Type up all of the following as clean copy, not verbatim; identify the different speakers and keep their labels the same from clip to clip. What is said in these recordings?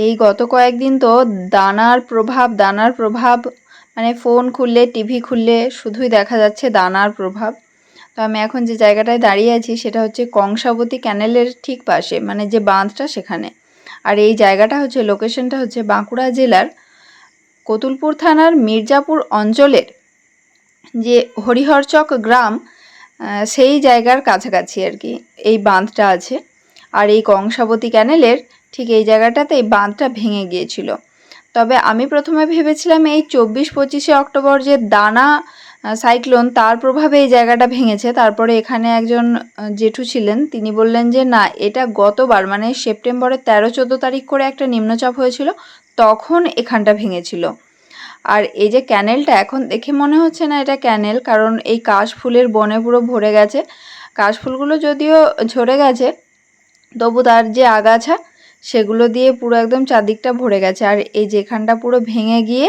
Speaker 1: এই গত কয়েকদিন তো দানার প্রভাব মানে ফোন খুললে টিভি খুললে শুধুই দেখা যাচ্ছে দানার প্রভাব। তো আমি এখন যে জায়গাটায় দাঁড়িয়ে আছি সেটা হচ্ছে কংসাবতী ক্যানেলের ঠিক পাশে, মানে যে বাঁধটা সেখানে। আর এই জায়গাটা হচ্ছে, লোকেশনটা হচ্ছে বাঁকুড়া জেলার কতুলপুর থানার মির্জাপুর অঞ্চলের যে হরিহরচক গ্রাম, সেই জায়গার কাছাকাছি আর কি এই বাঁধটা আছে। আর এই কংসাবতী ক্যানেলের ঠিক এই জায়গাটাতে এই বাঁধটা ভেঙে গিয়েছিল। তবে আমি প্রথমে ভেবেছিলাম এই 24-25 অক্টোবর যে দানা সাইক্লোন, তার প্রভাবে এই জায়গাটা ভেঙেছে। তারপরে এখানে একজন জেঠু ছিলেন, তিনি বললেন যে না, এটা গতবার মানে সেপ্টেম্বরের 13-14 তারিখ করে একটা নিম্নচাপ হয়েছিল, তখন এখানটা ভেঙেছিল। আর এই যে ক্যানেলটা, এখন দেখে মনে হচ্ছে না এটা ক্যানেল, কারণ এই কাশফুলের বনে পুরো ভরে গেছে। কাশফুলগুলো যদিও ঝরে গেছে, তবু তার যে আগাছা সেগুলো দিয়ে পুরো একদম চারদিকটা ভরে গেছে। আর এই যেখানটা পুরো ভেঙে গিয়ে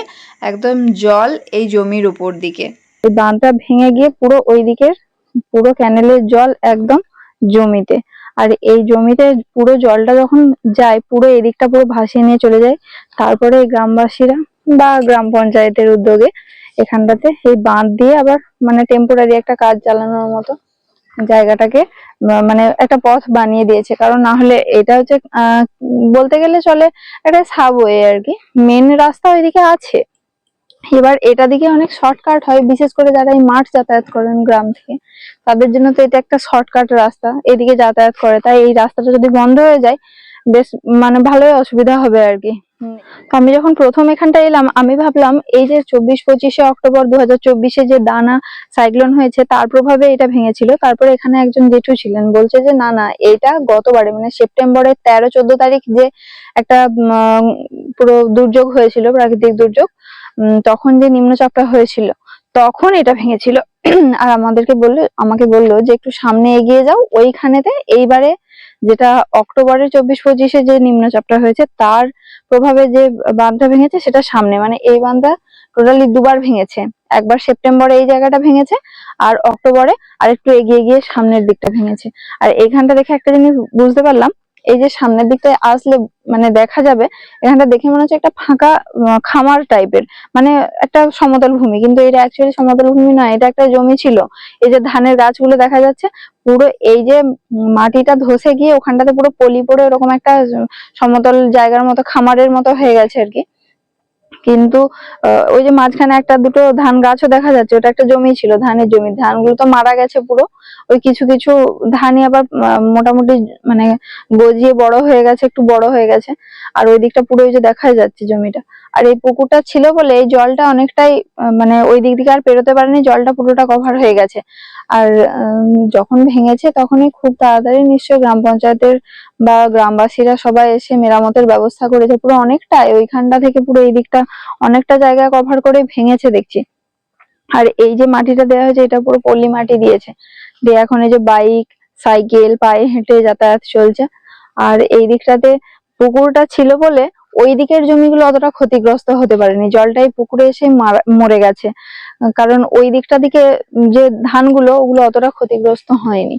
Speaker 1: একদম জল এই জমির উপর দিকে, এই বাঁধটা ভেঙে গিয়ে পুরো ওই দিকের পুরো ক্যানেলের জল একদম জমিতে। আর এই জমিতে পুরো জলটা যখন যায়, পুরো এদিকটা পুরো ভাসিয়ে নিয়ে চলে যায়। তারপরে এই গ্রামবাসীরা বা গ্রাম পঞ্চায়েতের উদ্যোগে এখানটাতে এই বাঁধ দিয়ে আবার মানে টেম্পোরারি একটা কাজ চালানোর মতো জায়গাটাকে মানে একটা পথ বানিয়ে দিয়েছে। কারণ না হলে এটা হচ্ছে বলতে গেলে চলে একটা সাবওয়ে আর কি, মেন রাস্তা ওইদিকে আছে। এবার এটা দিকে অনেক শর্টকাট হয়, বিশেষ করে যারা এই মাঠ যাতায়াত করেন গ্রাম থেকে, তাদের জন্য তো এটা একটা শর্টকাট রাস্তা, এদিকে যাতায়াত করে। তাই এই রাস্তাটা যদি বন্ধ হয়ে যায়, বেশ মানে ভালোই অসুবিধা হবে আর কি। তো আমি যখন প্রথম এখানটা এলাম, আমি ভাবলাম এই যে 24-25 অক্টোবর 2024 যে দানা সাইক্লোন হয়েছে তার প্রভাবে এটা ভেঙেছিল। তারপরে এখানে একজন জেঠু ছিলেন, বলছে যে না না, এটা গতবারে মানে সেপ্টেম্বরের 13-14 তারিখ যে একটা পুরো দুর্যোগ হয়েছিল, প্রাকৃতিক দুর্যোগ, তখন যে নিম্নচাপটা হয়েছিল তখন এটা ভেঙেছিল। আর আমাকে বললো যে একটু সামনে এগিয়ে যাও, ওইখানেতে এইবারে যেটা অক্টোবরের 24-25 যে নিম্নচাপটা হয়েছে তার প্রভাবে যে বাঁধটা ভেঙেছে সেটা সামনে, মানে এই বাঁধটা টোটালি দুবার ভেঙেছে। একবার সেপ্টেম্বরে এই জায়গাটা ভেঙেছে, আর অক্টোবরে আর একটু এগিয়ে গিয়ে সামনের দিকটা ভেঙেছে। আর এইখানটা দেখে একটা জিনিস বুঝতে পারলাম, এই যে সামনের দিকটায় আসলে মানে দেখা যাবে, এখানটা দেখে মনে হচ্ছে একটা ফাঁকা খামার টাইপের, মানে একটা সমতল ভূমি, কিন্তু এটা অ্যাকচুয়ালি সমতল ভূমি নয়, এটা একটা জমি ছিল। এই যে ধানের গাছগুলো দেখা যাচ্ছে, পুরো এই যে মাটিটা ধসে গিয়ে ওখানটাতে পুরো পলি পড়ে ওরকম একটা সমতল জায়গার মতো খামারের মতো হয়ে গেছে আর কি। কিন্তু ওই যে মাঝখানে একটা দুটো ধান গাছও দেখা যাচ্ছে, ওটা একটা জমি ছিল, ধানের জমি। ধানগুলো তো মারা গেছে পুরো, ওই কিছু কিছু ধানই আবার মোটামুটি মানে গজিয়ে বড় হয়ে গেছে, একটু বড় হয়ে গেছে। আর ওই দিকটা পুরো ওই যে দেখা যাচ্ছে জমিটা। আর এই পুকুরটা ছিল বলে এই জলটা অনেকটাই মানে ওই দিক থেকে আর পেরোতে পারেনি, জলটা পুরোটা কভার হয়ে গেছে। আর যখন ভেঙেছে তখনই খুব তাড়াতাড়ি নিশ্চয়ই গ্রাম পঞ্চায়েতের বা গ্রামবাসীরা সবাই এসে মেরামতের ব্যবস্থা করেছে। পুরো অনেকটাই ওইখানটা থেকে পুরো এই দিকটা অনেকটা জায়গা কভার করে ভেঙেছে দেখছি। আর এই যে মাটিটা দেওয়া হয়েছে এটা পুরো পল্লী মাটি দিয়েছে, দিয়ে এখন এই যে বাইক সাইকেল পায়ে হেঁটে যাতায়াত চলছে। আর এই দিকটাতে পুকুরটা ছিল বলে ওই দিকের জমিগুলো অতটা ক্ষতিগ্রস্ত হতে পারেনি, জলটাই পুকুরে এসে মরে গেছে। কারণ ওই দিকটা দিকে যে ধানগুলো ওগুলো অতটা ক্ষতিগ্রস্ত হয়নি।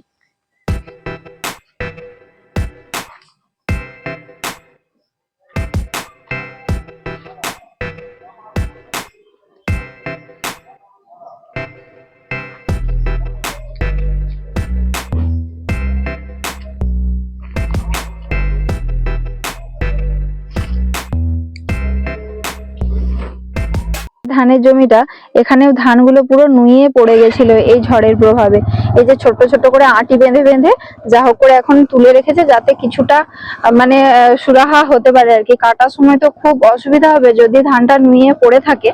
Speaker 1: ধানের জমিটা, এখানেও ধানগুলো পুরো নুয়ে পড়ে গেছিল এই ঝড়ের প্রভাবে। এই যে ছোট ছোট করে আঁটি বেঁধে বেঁধে যা হোক করে এখন তুলে রেখেছে, যাতে কিছুটা মানে সুরাহা হতে পারে আর কি। কাটার সময় তো খুব অসুবিধা হবে, যদি ধানটা নুয়ে পড়ে থাকে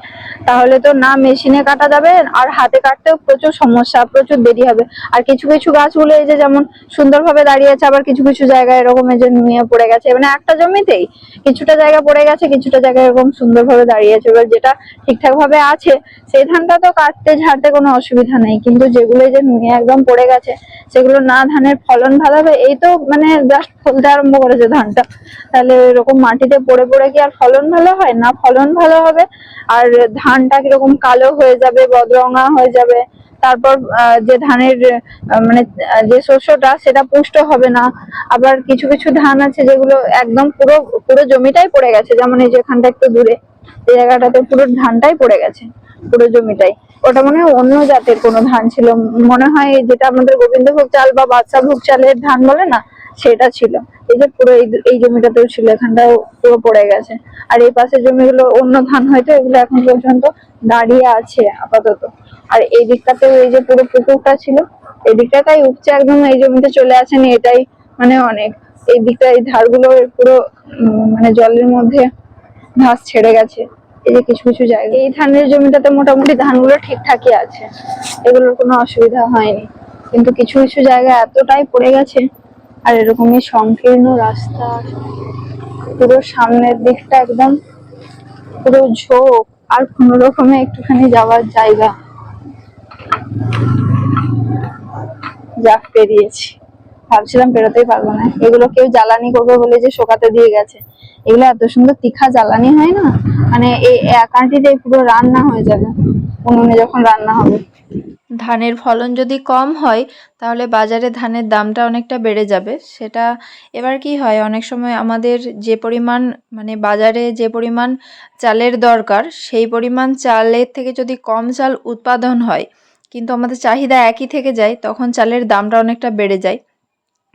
Speaker 1: তাহলে তো না মেশিনে কাটা যাবে, আর হাতে কাটতেও প্রচুর সমস্যা, প্রচুর দেরি হবে। আর কিছু কিছু গাছগুলো এই যে যেমন সুন্দরভাবে দাঁড়িয়ে আছে, আবার কিছু কিছু জায়গায় এরকম এই যে নুয়ে পড়ে গেছে, মানে একটা জমিতেই কিছুটা জায়গা পড়ে গেছে, কিছুটা জায়গায় এরকম সুন্দরভাবে দাঁড়িয়ে আছে। এবার যেটা ঠিকঠাক ভাবে আছে সেই ধানটা তো কাটতে ঝাড়তে কোনো অসুবিধা নেই, কিন্তু যেগুলো যে নুয়ে একদম পড়ে গেছে সেগুলো না ধানের ফলন ভালো হবে, এই তো মানে জাস্ট ফলতে আরম্ভ করেছে ধানটা, তাহলে এরকম মাটিতে পড়ে পড়ে কি আর ফলন ভালো হয়? না ফলন ভালো হবে, আর ধানটা কিরকম কালো হয়ে যাবে, বদরঙা হয়ে যাবে, তারপর যে ধানের মানে যে শস্যটা সেটা পুষ্ট হবে না। আবার কিছু কিছু ধান আছে যেগুলো একদম পুরো পুরো জমিটাই পড়ে গেছে, যেমন এই যে এখানটা একটু দূরে এই জায়গাটাতে পুরো ধানটাই পড়ে গেছে, পুরো জমিটাই। ওটা মনে হয় অন্য জাতের কোনো ধান ছিল, মনে হয় যেটা আমাদের গোবিন্দভোগ চাল বা বাদশাভোগ চালের ধান বলে না, সেটা ছিল। এই যে পুরো এই জমিটাতেও ছিল, এখানটাও পুরো পড়ে গেছে। আর এই পাশের জমিগুলো অন্য ধান হয়তো, এগুলো এখন পর্যন্ত দাঁড়িয়ে আছে আপাতত। আর এই দিকটাতে এই যে পুরো পুকুরটা ছিল, এই দিকটাতেই উপচে একদম এই জমিতে চলে আসেনি, এটাই মানে অনেক। এই দিকটা এই ধারগুলো পুরো মানে জলের মধ্যে ঘাস ছেড়ে গেছে। এই যে কিছু কিছু জায়গা, এই ধানের জমিটাতে মোটামুটি ধানগুলো ঠিকঠাকই আছে, এগুলোর কোনো অসুবিধা হয়নি। কিন্তু কিছু কিছু জায়গা এতটাই পড়ে গেছে। আর এরকমই সংকীর্ণ রাস্তা, পুরো সামনের দিকটা একদম পুরো ঝোপ, আর কোনো রকমে একটুখানি যাওয়ার জায়গা। যা পেরিয়েছি, ভাবছিলাম পেরোতেই পারবো না। এগুলো কেউ জ্বালানি করবে বলে যে শোকাতে দিয়ে গেছে, এগুলো এত সুন্দর তীখা জ্বালানি হয় না, মানে এই এক আঁটিতে পুরো রান্না হয়ে যাবে উনুনে যখন রান্না হবে। ধানের ফলন যদি কম হয় তাহলে বাজারে ধানের দামটা অনেকটা বেড়ে যাবে। সেটা এবার কি হয়, অনেক সময় আমাদের যে পরিমাণ মানে বাজারে যে পরিমাণ চালের দরকার, সেই পরিমাণ চালের থেকে যদি কম চাল উৎপাদন হয় কিন্তু আমাদের চাহিদা একই থেকে যায়, তখন চালের দামটা অনেকটা বেড়ে যায়।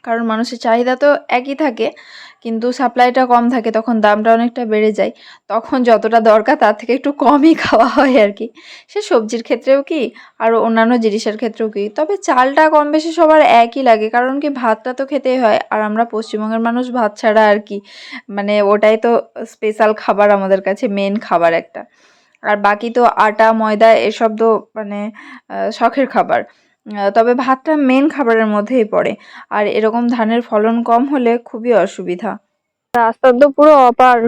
Speaker 1: কারণ মানুষের চাহিদা তো একই থাকে কিন্তু সাপ্লাইটা কম থাকে, তখন দামটা অনেকটা বেড়ে যায়। তখন যতটা দরকার তার থেকে একটু কমই খাওয়া হয় আর কি। সে সবজির ক্ষেত্রেও কি আর অন্যান্য জিনিসের ক্ষেত্রেও কি। তবে চালটা কম বেশি সবার একই লাগে, কারণ কি ভাতটা তো খেতেই হয়, আর আমরা পশ্চিমবঙ্গের মানুষ ভাত ছাড়া আর কি, মানে ওটাই তো স্পেশাল খাবার আমাদের কাছে, মেন খাবার একটা। আর বাকি তো আটা ময়দা এসব তো মানে শখের খাবার। তবে ভাতটা মেন খাবারের মধ্যেই পড়ে। আর এরকম ধানের ফলন কম হলে খুবই অসুবিধা। রাস্তা তো পুরো অপার,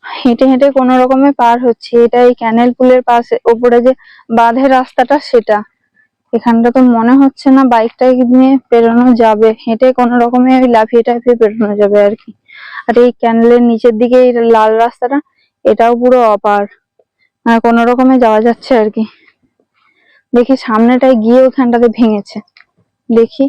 Speaker 1: হেঁটে হেঁটে কোনো রকমে পার হচ্ছে। এটা এই ক্যানেল পুলের পাশে ওপরে যে বাঁধের রাস্তাটা, সেটা এখানটা তো মনে হচ্ছে না বাইকটাই নিয়ে পেরোনো যাবে, হেঁটে কোনো রকমে লাফিয়ে টাফিয়ে পেরোনো যাবে আর কি। আর এই ক্যানেলের নিচের দিকে এই লাল রাস্তাটা, এটাও পুরো অপার, মানে কোনো রকমে যাওয়া যাচ্ছে আর কি। দেখি সামনেটায় গিয়ে ওখানটাতে ভেঙেছে, দেখি।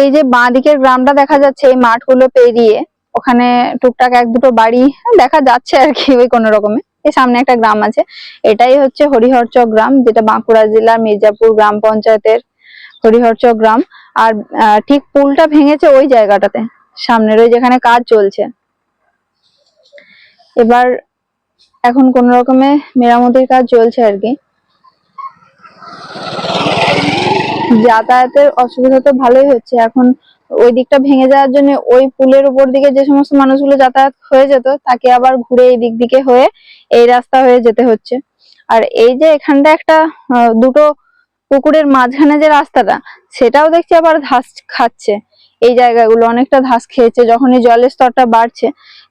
Speaker 1: এই যে বাঁ দিকের গ্রামটা দেখা যাচ্ছে, এই মাঠগুলো পেরিয়ে ওখানে টুকটাক এক দুটো বাড়ি দেখা যাচ্ছে আর কি, ওই কোনো রকমে। এই সামনে একটা গ্রাম আছে, এটাই হচ্ছে হরিহরচক গ্রাম, যেটা বাঁকুড়া জেলার মির্জাপুর গ্রাম পঞ্চায়েতের হরিহরচক গ্রাম। আর ঠিক পুলটা ভেঙেছে ওই জায়গাটাতে, সামনের ওই যেখানে কাজ চলছে। এবার এখন কোন রকমে মেরামতির কাজ চলছে আর কি। যাতায়াতের অসুবিধা তো ভালোই হচ্ছে এখন। ওই দিকটা ভেঙে যাওয়ার জন্য ওই পুলের উপর দিকে যে সমস্ত মানুষগুলো যাতায়াত হয়ে যেত, তাকে আবার ঘুরে এই দিক দিকে হয়ে এই রাস্তা হয়ে যেতে হচ্ছে। আর এই যে এখানটা একটা দুটো পুকুরের মাঝখানে যে রাস্তাটা, সেটাও দেখছি আবার ধাস খাচ্ছে। এই জায়গাগুলো অনেকটা ধাস খেয়েছে যখন এই জলের স্তরটা বাড়ছে।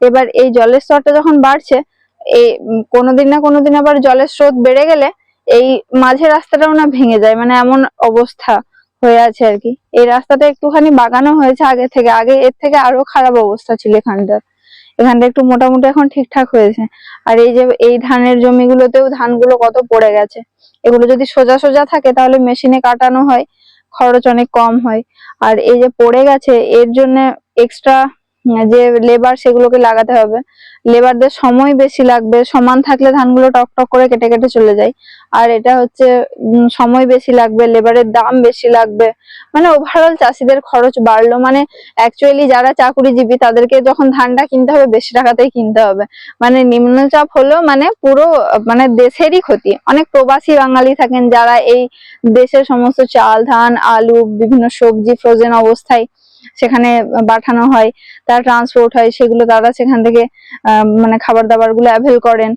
Speaker 1: এবার এই জলের স্তরটা যখন বাড়ছে, এই কোনোদিন না কোনোদিন আবার জলের স্রোত বেড়ে গেলে এই মাঝের রাস্তাটাও না ভেঙে যায়, মানে এমন অবস্থা হয়ে আছে আর কি। এই রাস্তাটা একটুখানি বাগানো হয়েছে আগে থেকে, আগে এর থেকে আরো খারাপ অবস্থা ছিল এখানটা। এখানটা একটু মোটামুটি এখন ঠিকঠাক হয়েছে। আর এই যে এই ধানের জমিগুলোতেও ধানগুলো কত পড়ে গেছে, এগুলো যদি সোজা সোজা থাকে তাহলে মেশিনে কাটানো হয়, খরচ অনেক কম হয়। আর এই যে পড়ে গেছে এর জন্য এক্সট্রা যে লেবার সেগুলোকে লাগাতে হবে, লেবারদের সময় বেশি লাগবে। সমান থাকলে ধানগুলো টক টক করে কেটে কেটে চলে যায়, আর এটা হচ্ছে সময় বেশি লাগবে, লেবারের দাম বেশি লাগবে। মানে ওভারঅল চাষিদের খরচ বাড়লো, মানে অ্যাকচুয়ালি যারা চাকুরিজীবী তাদেরকে যখন ধানটা কিনতে হবে বেশি টাকাতেই কিনতে হবে। মানে নিম্নচাপ হলো মানে পুরো মানে দেশেরই ক্ষতি। অনেক প্রবাসী বাঙালি থাকেন যারা এই দেশের সমস্ত চাল ধান আলু বিভিন্ন সবজি ফ্রোজেন অবস্থায় সেখানে পাঠানো হয়, তার ট্রান্সপোর্ট হয়, সেগুলো তারা সেখান থেকে মানে খাবার দাবার গুলো অ্যাভেল করেন,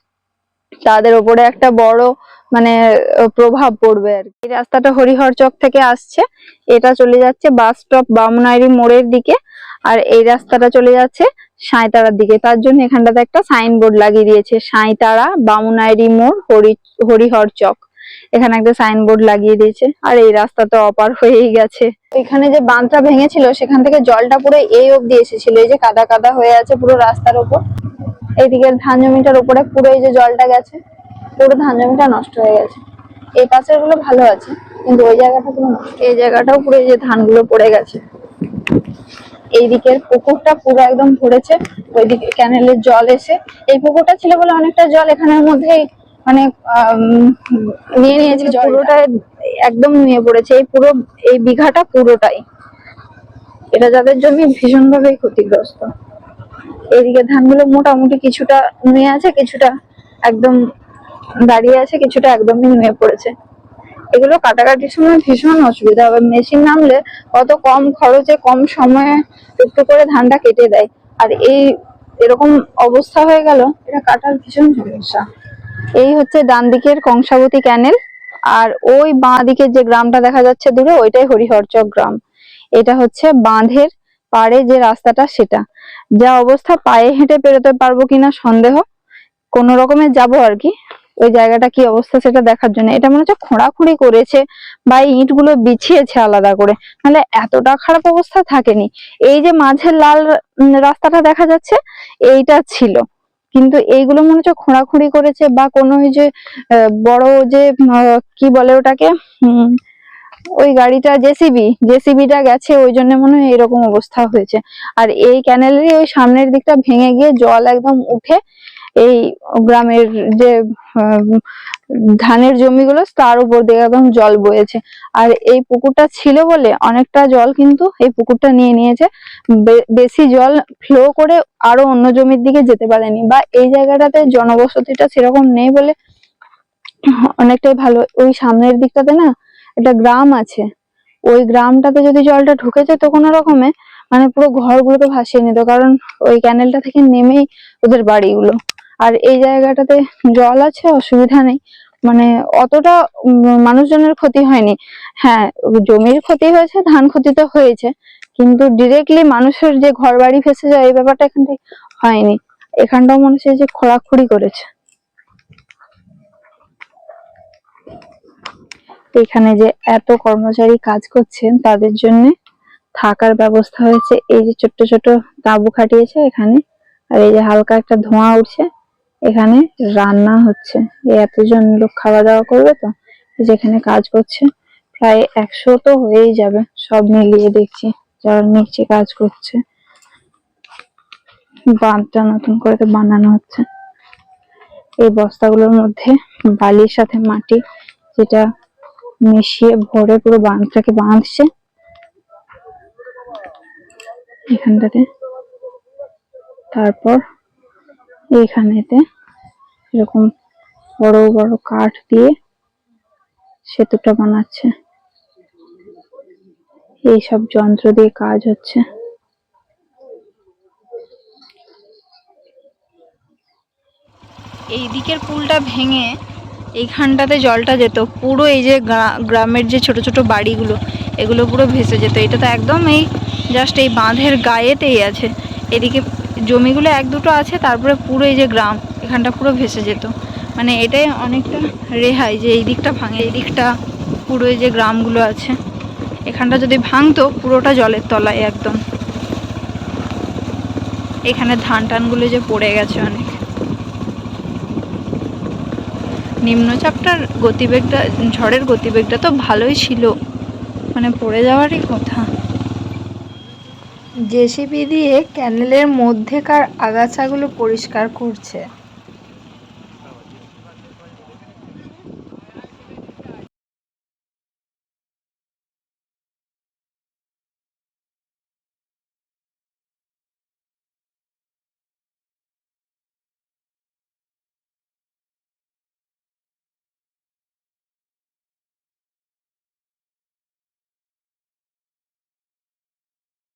Speaker 1: তাদের উপরে একটা বড় মানে প্রভাব পড়বে আর কি। এই রাস্তাটা হরিহরচক থেকে আসছে, এটা চলে যাচ্ছে বাস স্টপ বামুনাইরি মোড়ের দিকে, আর এই রাস্তাটা চলে যাচ্ছে সাঁইতারার দিকে। তার জন্য এখানটাতে একটা সাইনবোর্ড লাগিয়ে দিয়েছে, সাঁইতারা বামুনাইরি মোড় হরিহরচক, এখানে একটা সাইনবোর্ড লাগিয়ে দিয়েছে। আর এই রাস্তা তো অপার হয়েই গেছে। এখানে যে বাঁধটা ভেঙেছিল সেখান থেকে জলটা পুরো এই অবধি এসেছিল, এই যে কাদা কাদা হয়ে আছে পুরো রাস্তার উপর। এইদিকের ধান জমিটার উপরে পুরো এই যে জলটা গেছে, পুরো ধান জমিটা নষ্ট হয়ে গেছে। এই পাশের গুলো ভালো আছে, কিন্তু ওই জায়গাটা পুরো নষ্ট। এই জায়গাটাও পুরো এই যে ধানগুলো পড়ে গেছে। এই দিকের পুকুরটা পুরো একদম ভরেছে, ওইদিকে ক্যানেলের জল এসে, এই পুকুরটা ছিল বলে অনেকটা জল এখানের মধ্যেই মানে নিয়ে নিয়েছে, পুরোটা একদম নুয়ে পড়েছে। এই পুরো এই বিঘাটা পুরোটাই, এটা যাদের জমি ভীষণ ভাবে ক্ষতিগ্রস্ত। এইদিকে ধানগুলো মোটামুটি কিছুটা নুয়ে আছে, কিছুটা একদম দাঁড়িয়ে আছে, কিছুটা একদমই নুয়ে পড়েছে। এগুলো কাটাকাটির সময় ভীষণ অসুবিধা হবে। মেশিন নামলে কত কম খরচে কম সময়ে একটু করে ধানটা কেটে দেয়, আর এই এরকম অবস্থা হয়ে গেল, এটা কাটার ভীষণ সমস্যা। এই হচ্ছে ডান দিকের কংসাবতী ক্যানেল, আর ওই বাঁ দিকের যে গ্রামটা দেখা যাচ্ছে দূরে, ওইটাই হরিহরচক গ্রাম। এটা হচ্ছে বাঁধের পাড়ে যে রাস্তাটা, সেটা যা অবস্থা, পায়ে হেঁটে পেরোতে পারবো কিনা সন্দেহ, কোন রকমে যাবো আর কি ওই জায়গাটা কি অবস্থা সেটা দেখার জন্য। এটা মনে হচ্ছে খোঁড়াখুঁড়ি করেছে বা ইট গুলো বিছিয়েছে আলাদা করে, নাহলে এতটা খারাপ অবস্থা থাকেনি। এই যে মাঝের লাল রাস্তাটা দেখা যাচ্ছে, এইটা ছিল, কিন্তু এইগুলো মনে হচ্ছে খোঁড়াখুঁড়ি করেছে বা কোনো ওই যে বড় যে কি বলে ওটাকে, ওই গাড়িটা জেসিবিটা গেছে, ওই জন্য মনে হয় এরকম অবস্থা হয়েছে। আর এই ক্যানেলের ওই সামনের দিকটা ভেঙে গিয়ে জল একদম উঠে এই গ্রামের যে ধানের জমিগুলো, তার উপর দিয়ে একদম জল বয়েছে। আর এই পুকুরটা ছিল বলে অনেকটা জল কিন্তু এই পুকুরটা নিয়ে নিয়েছে, বেশি জল ফ্লো করে আরো অন্য জমির দিকে যেতে পারেনি, বা এই জায়গাটাতে জনবসতিটা সেরকম নেই বলে অনেকটাই ভালো। ওই সামনের দিকটাতে না একটা গ্রাম আছে, ওই গ্রামটাতে যদি জলটা ঢুকে যেত কোনো রকমে, মানে পুরো ঘরগুলোকে ভাসিয়ে নিত, কারণ ওই ক্যানেলটা থেকে নেমেই ওদের বাড়িগুলো। আর এই জায়গাটাতে জল আছে, অসুবিধা নেই, মানে অতটা মানুষজনের ক্ষতি হয়নি। হ্যাঁ, জমির ক্ষতি হয়েছে, ধান ক্ষতি তো হয়েছে, কিন্তু ডিরেক্টলি মানুষের যে ঘর বাড়ি ভেসে যায় এই ব্যাপারটা এখানটায় হয়নি। এখানটাও মনে হচ্ছে যে খোঁড়াখুড়ি করেছে। এখানে যে এত কর্মচারী কাজ করছেন তাদের জন্য থাকার ব্যবস্থা হয়েছে, এই যে ছোট্ট ছোট তাঁবু খাটিয়েছে এখানে, আর এই যে হালকা একটা ধোঁয়া উঠছে, এখানে রান্না হচ্ছে। এই এতজন লোক খাওয়া দাওয়া করবে তো, যেখানে কাজ করছে প্রায় 100 তো হয়েই যাবে সব মিলিয়ে, দেখছি যারা নিচে কাজ করছে। বাঁধটা নতুন করে তো বানানো হচ্ছে। এই বস্তাগুলোর মধ্যে বালির সাথে মাটি যেটা মিশিয়ে ভরে পুরো বাঁধটাকে বাঁধছে এখানটাতে। তারপর এইখানেতে এরকম বড় বড় কাঠ দিয়ে সেতুটা বানাচ্ছে, এইসব যন্ত্র দিয়ে কাজ হচ্ছে। এই দিকের পুলটা ভেঙে এইখানটাতে জলটা যেত, পুরো এই যে গ্রামের যে ছোট ছোট বাড়িগুলো, এগুলো পুরো ভেসে যেত। এটা তো একদম এই জাস্ট এই বাঁধের গায়েতেই আছে, এদিকে জমিগুলো এক দুটো আছে, তারপরে পুরো এই যে গ্রাম, এখানটা পুরো ভেসে যেত। মানে এটাই অনেকটা রেহাই যে এই দিকটা ভাঙে, এই দিকটা পুরো এই যে গ্রামগুলো আছে, এখানটা যদি ভাঙতো পুরোটা জলের তলায় একদম। এখানে ধান টানগুলো যে পড়ে গেছে অনেক। নিম্নচাপটার গতিবেগটা, ঝড়ের গতিবেগটা তো ভালোই ছিল, মানে পড়ে যাওয়ারই কথা। জেসিবি দিয়ে ক্যানেলের মধ্যেকার আগাছাগুলো পরিষ্কার করছে।